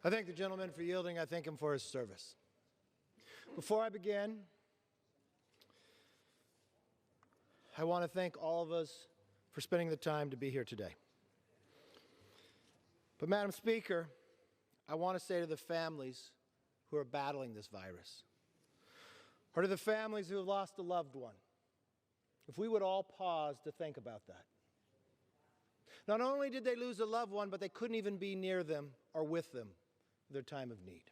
I thank the gentleman for yielding. I thank him for his service. Before I begin, I want to thank all of us for spending the time to be here today. But Madam Speaker, I want to say to the families who are battling this virus, or to the families who have lost a loved one, if we would all pause to think about that. Not only did they lose a loved one, but they couldn't even be near them or with them in their time of need.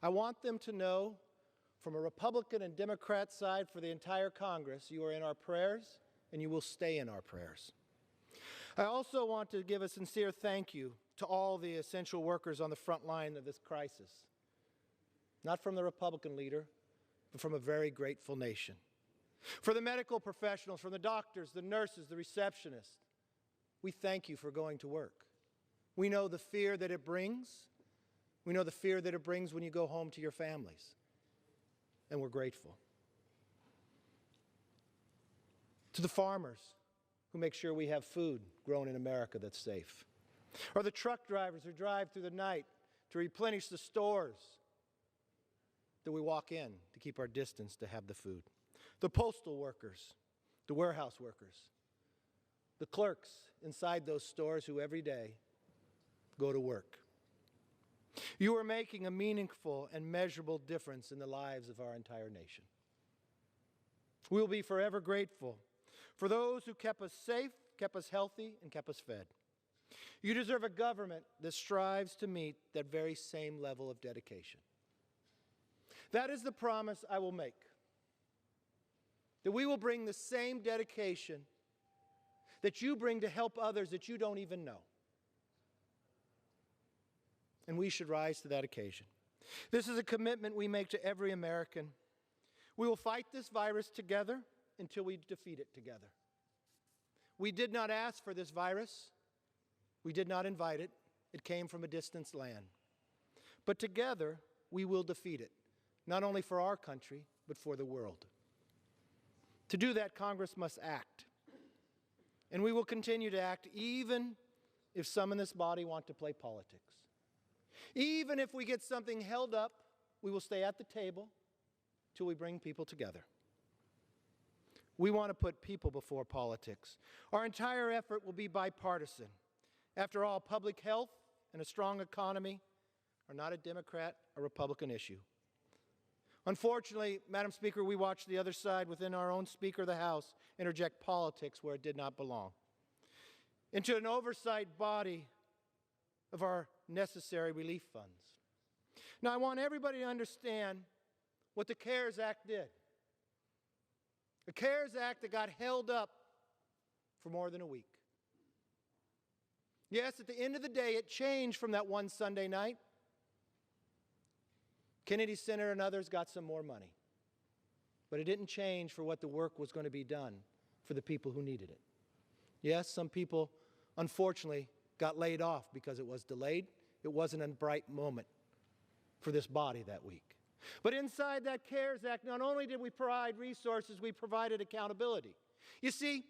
I want them to know, from a Republican and Democrat side for the entire Congress, you are in our prayers and you will stay in our prayers. I also want to give a sincere thank you to all the essential workers on the front line of this crisis, not from the Republican leader, but from a very grateful nation. For the medical professionals, from the doctors, the nurses, the receptionists, we thank you for going to work. We know the fear that it brings. We know the fear that it brings when you go home to your families, and we're grateful. To the farmers who make sure we have food grown in America that's safe, or the truck drivers who drive through the night to replenish the stores that we walk in to keep our distance to have the food, the postal workers, the warehouse workers, the clerks inside those stores who every day go to work. You are making a meaningful and measurable difference in the lives of our entire nation. We will be forever grateful for those who kept us safe, kept us healthy, and kept us fed. You deserve a government that strives to meet that very same level of dedication. That is the promise I will make, that we will bring the same dedication that you bring to help others that you don't even know. And we should rise to that occasion. This is a commitment we make to every American. We will fight this virus together until we defeat it together. We did not ask for this virus. We did not invite it. It came from a distant land. But together, we will defeat it, not only for our country, but for the world. To do that, Congress must act. And we will continue to act even if some in this body want to play politics. Even if we get something held up, we will stay at the table till we bring people together. We want to put people before politics. Our entire effort will be bipartisan. After all, public health and a strong economy are not a Democrat or Republican issue. Unfortunately, Madam Speaker, we watched the other side within our own Speaker of the House interject politics where it did not belong into an oversight body of our necessary relief funds. Now, I want everybody to understand what the CARES Act did. The CARES Act that got held up for more than a week. Yes, at the end of the day, it changed from that one Sunday night. Kennedy Center and others got some more money. But it didn't change for what the work was going to be done for the people who needed it. Yes, some people, unfortunately, got laid off because it was delayed. It wasn't a bright moment for this body that week. But inside that CARES Act, not only did we provide resources, we provided accountability. You see,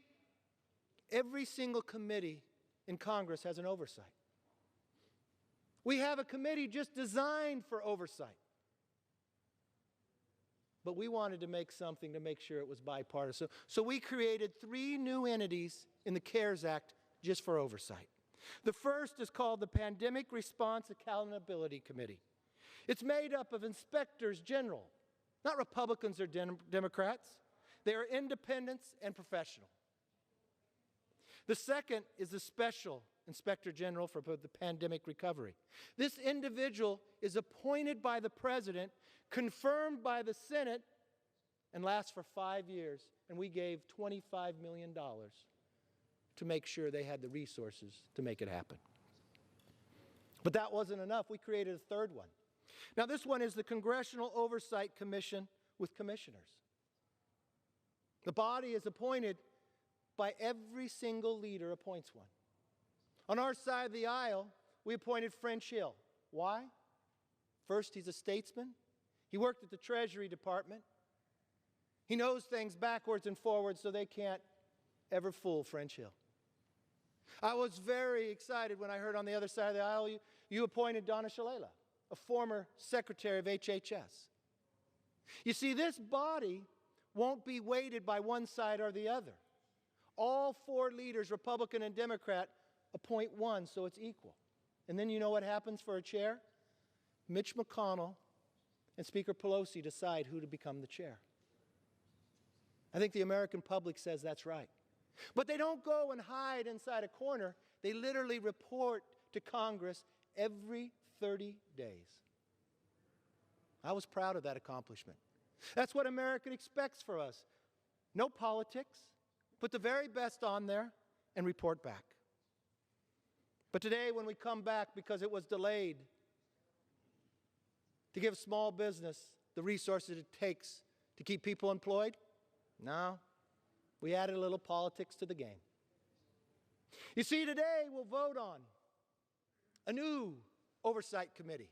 every single committee in Congress has an oversight. We have a committee just designed for oversight. But we wanted to make something to make sure it was bipartisan. So we created 3 new entities in the CARES Act just for oversight. The first is called the Pandemic Response Accountability Committee. It's made up of inspectors general, not Republicans or Democrats. They are independents and professional. The second is the Special Inspector General for the Pandemic Recovery. This individual is appointed by the President, confirmed by the Senate, and lasts for 5 years. And we gave $25 million to make sure they had the resources to make it happen. But that wasn't enough. We created a third one. Now, this one is the Congressional Oversight Commission with commissioners. The body is appointed by every single leader appoints one. On our side of the aisle, we appointed French Hill. Why? First, he's a statesman. He worked at the Treasury Department. He knows things backwards and forwards, so they can't ever fool French Hill. I was very excited when I heard on the other side of the aisle you appointed Donna Shalala, a former secretary of HHS. You see, this body won't be weighted by one side or the other. All four leaders, Republican and Democrat, appoint one, so it's equal. And then you know what happens for a chair? Mitch McConnell and Speaker Pelosi decide who to become the chair. I think the American public says that's right. But they don't go and hide inside a corner. They literally report to Congress every 30 days. I was proud of that accomplishment. That's what America expects for us. No politics. Put the very best on there and report back. But today, when we come back because it was delayed, to give small business the resources it takes to keep people employed, no, we added a little politics to the game. You see, today we'll vote on a new Oversight Committee.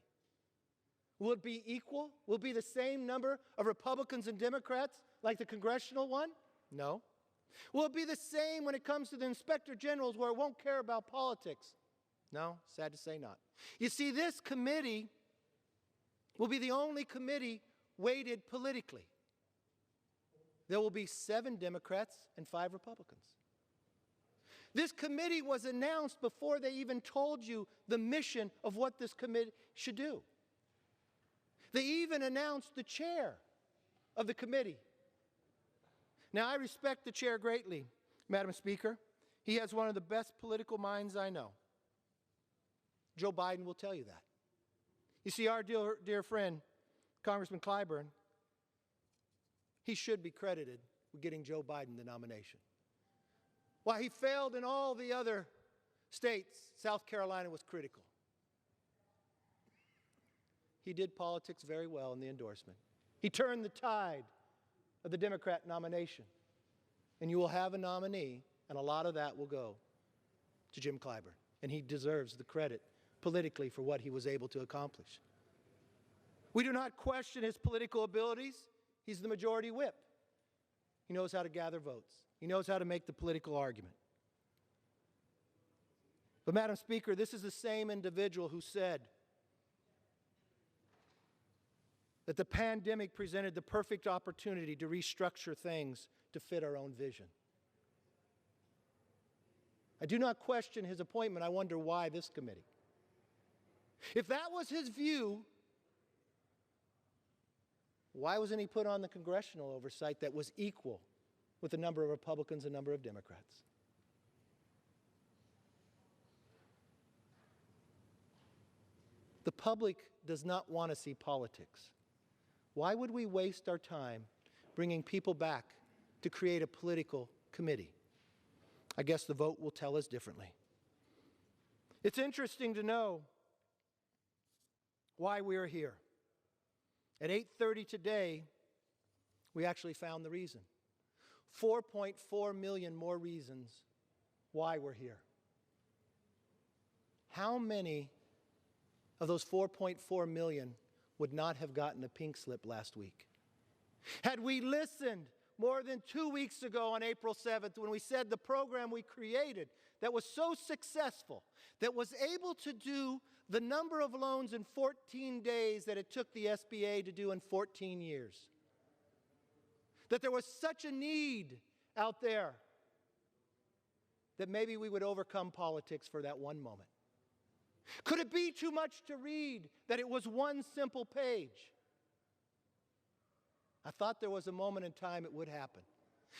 Will it be equal? Will it be the same number of Republicans and Democrats like the congressional one? No. Will it be the same when it comes to the Inspector Generals where it won't care about politics? No, sad to say not. You see, this committee will be the only committee weighted politically. There will be 7 Democrats and 5 Republicans. This committee was announced before they even told you the mission of what this committee should do. They even announced the chair of the committee. Now, I respect the chair greatly, Madam Speaker. He has one of the best political minds I know. Joe Biden will tell you that. You see, our dear friend, Congressman Clyburn, he should be credited with getting Joe Biden the nomination. While he failed in all the other states, South Carolina was critical. He did politics very well in the endorsement. He turned the tide of the Democrat nomination. And you will have a nominee, and a lot of that will go to Jim Clyburn. And he deserves the credit politically for what he was able to accomplish. We do not question his political abilities. He's the majority whip. He knows how to gather votes. He knows how to make the political argument. But, Madam Speaker, this is the same individual who said that the pandemic presented the perfect opportunity to restructure things to fit our own vision. I do not question his appointment. I wonder why this committee. If that was his view, why wasn't he put on the congressional oversight that was equal with the number of Republicans and number of Democrats? The public does not want to see politics. Why would we waste our time bringing people back to create a political committee? I guess the vote will tell us differently. It's interesting to know why we are here. At 8:30 today, we actually found the reason. 4.4 million more reasons why we're here. How many of those 4.4 million would not have gotten a pink slip last week? Had we listened more than 2 weeks ago on April 7th when we said the program we created that was so successful, that was able to do the number of loans in 14 days that it took the SBA to do in 14 years, that there was such a need out there that maybe we would overcome politics for that one moment. Could it be too much to read that it was one simple page? I thought there was a moment in time it would happen.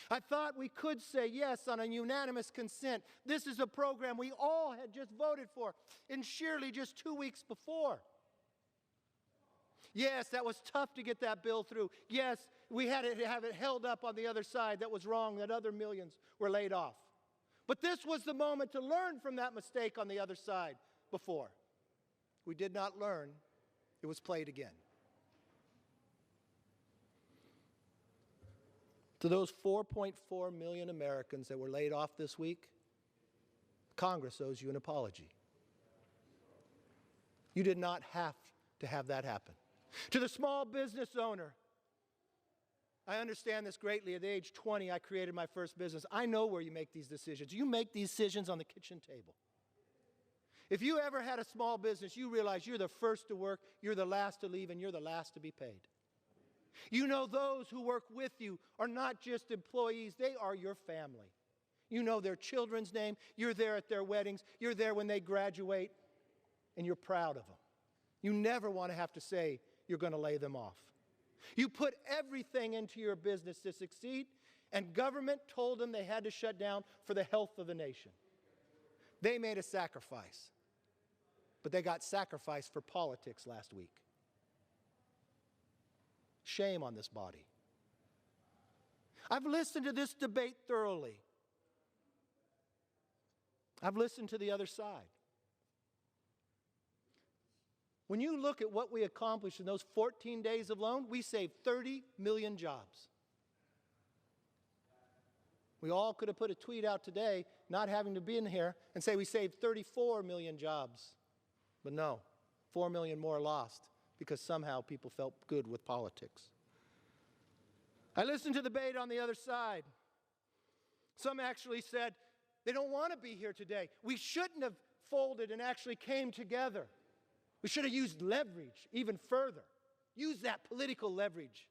I thought we could say yes on a unanimous consent. This is a program we all had just voted for in Shirley just 2 weeks before. Yes, that was tough to get that bill through. Yes, we had to have it held up on the other side. That was wrong, that other millions were laid off. But this was the moment to learn from that mistake on the other side before. We did not learn. It was played again. To those 4.4 million Americans that were laid off this week, Congress owes you an apology. You did not have to have that happen. To the small business owner, I understand this greatly. At age 20, I created my first business. I know where you make these decisions. You make these decisions on the kitchen table. If you ever had a small business, you realize you're the first to work, you're the last to leave, and you're the last to be paid. You know those who work with you are not just employees, they are your family. You know their children's name, you're there at their weddings, you're there when they graduate, and you're proud of them. You never want to have to say you're going to lay them off. You put everything into your business to succeed, and government told them they had to shut down for the health of the nation. They made a sacrifice, but they got sacrificed for politics last week. Shame on this body. I've listened to this debate thoroughly. I've listened to the other side. When you look at what we accomplished in those 14 days alone, we saved 30 million jobs. We all could have put a tweet out today, not having to be in here, and say we saved 34 million jobs. But no, 4 million more lost because somehow people felt good with politics. I listened to the debate on the other side. Some actually said they don't want to be here today. We shouldn't have folded and actually came together. We should have used leverage even further. Use that political leverage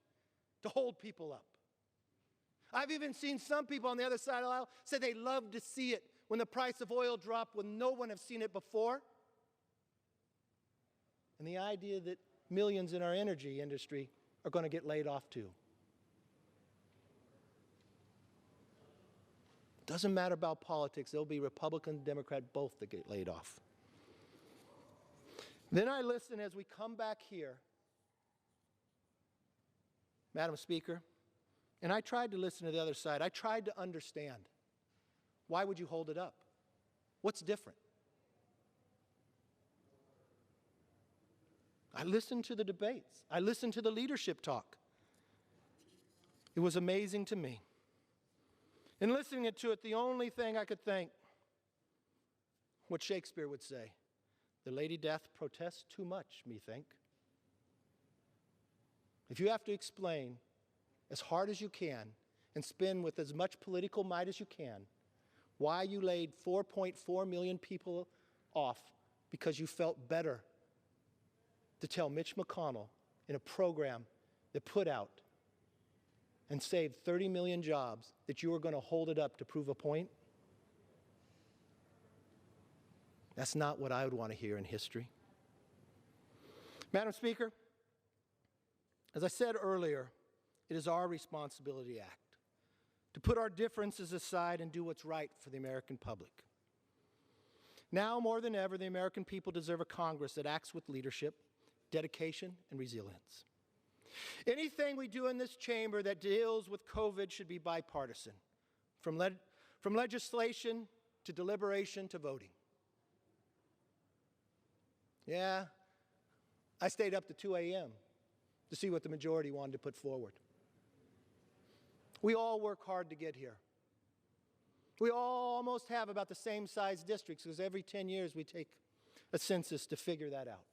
to hold people up. I've even seen some people on the other side of the aisle say they love to see it when the price of oil dropped when no one has seen it before. And the idea that millions in our energy industry are going to get laid off too. Doesn't matter about politics. There'll be Republican, Democrat, both that get laid off. Then I listen as we come back here, Madam Speaker, and I tried to listen to the other side. I tried to understand. Why would you hold it up? What's different? I listened to the debates. I listened to the leadership talk. It was amazing to me. In listening to it, the only thing I could think, what Shakespeare would say, the Lady Death protests too much, methink. If you have to explain as hard as you can and spin with as much political might as you can why you laid 4.4 million people off because you felt better to tell Mitch McConnell in a program that put out and saved 30 million jobs that you were going to hold it up to prove a point? That's not what I would want to hear in history. Madam Speaker, as I said earlier, it is our responsibility to act, to put our differences aside and do what's right for the American public. Now more than ever, the American people deserve a Congress that acts with leadership, dedication, and resilience. Anything we do in this chamber that deals with COVID should be bipartisan, from legislation to deliberation to voting. Yeah, I stayed up to 2 a.m. to see what the majority wanted to put forward. We all work hard to get here. We all almost have about the same size districts because every 10 years we take a census to figure that out.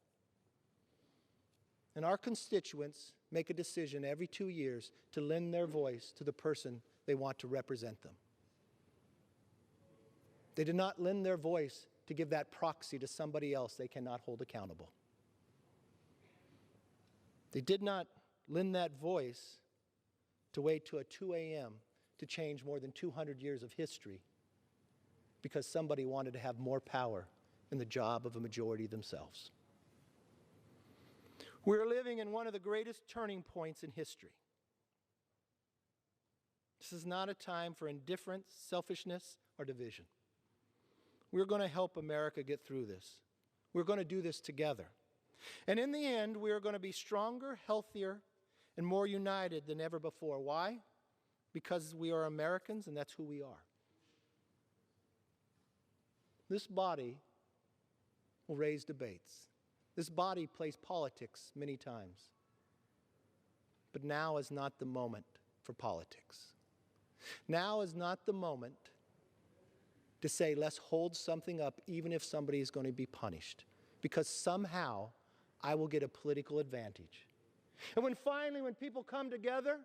And our constituents make a decision every 2 years to lend their voice to the person they want to represent them. They did not lend their voice to give that proxy to somebody else they cannot hold accountable. They did not lend that voice to wait to a 2 a.m. to change more than 200 years of history because somebody wanted to have more power in the job of a majority themselves. We're living in one of the greatest turning points in history. This is not a time for indifference, selfishness, or division. We're going to help America get through this. We're going to do this together. And in the end, we are going to be stronger, healthier, and more united than ever before. Why? Because we are Americans, and that's who we are. This body will raise debates. This body plays politics many times. But now is not the moment for politics. Now is not the moment to say, let's hold something up even if somebody is going to be punished, because somehow I will get a political advantage. And when people come together,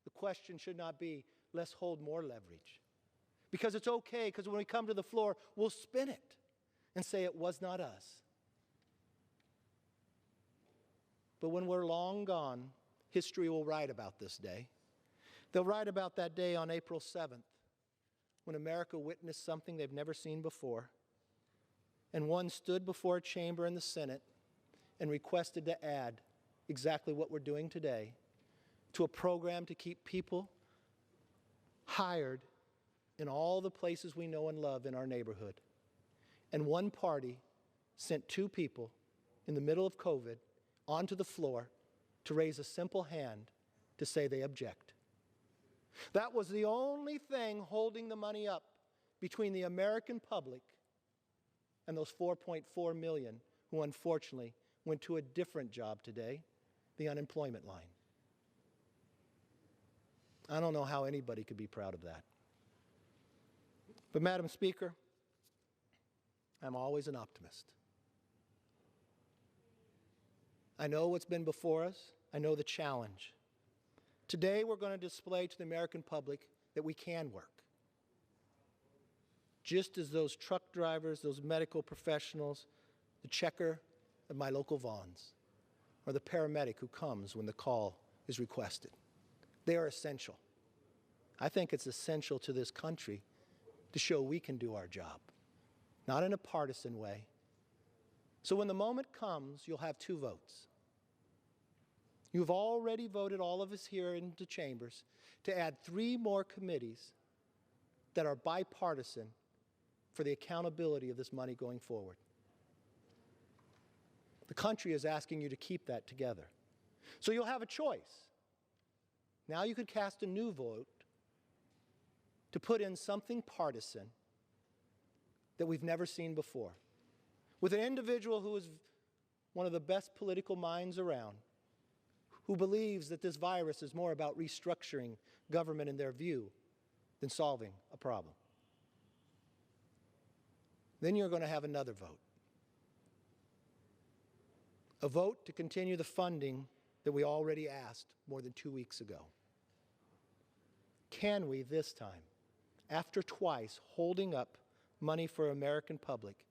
the question should not be, let's hold more leverage. Because it's okay, because when we come to the floor, we'll spin it and say it was not us. But when we're long gone, history will write about this day. They'll write about that day on April 7th, when America witnessed something they've never seen before, and one stood before a chamber in the Senate and requested to add exactly what we're doing today to a program to keep people hired in all the places we know and love in our neighborhood. And one party sent two people in the middle of COVID onto the floor to raise a simple hand to say they object. That was the only thing holding the money up between the American public and those 4.4 million who unfortunately went to a different job today, the unemployment line. I don't know how anybody could be proud of that. But Madam Speaker, I'm always an optimist. I know what's been before us. I know the challenge. Today we're going to display to the American public that we can work. Just as those truck drivers, those medical professionals, the checker at my local Vons, or the paramedic who comes when the call is requested. They are essential. I think it's essential to this country to show we can do our job, not in a partisan way. So when the moment comes, you'll have two votes. You've already voted, all of us here into chambers, to add 3 more committees that are bipartisan for the accountability of this money going forward. The country is asking you to keep that together. So you'll have a choice. Now you could cast a new vote to put in something partisan that we've never seen before, with an individual who is one of the best political minds around, who believes that this virus is more about restructuring government in their view than solving a problem. Then you're going to have another vote. A vote to continue the funding that we already asked more than 2 weeks ago. Can we this time, after twice holding up money for American public,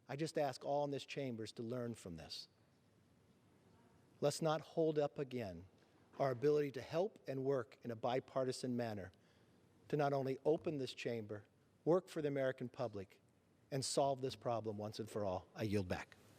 I just ask all in this chambers to learn from this. Let's not hold up again our ability to help and work in a bipartisan manner to not only open this chamber, work for the American public, and solve this problem once and for all. I yield back.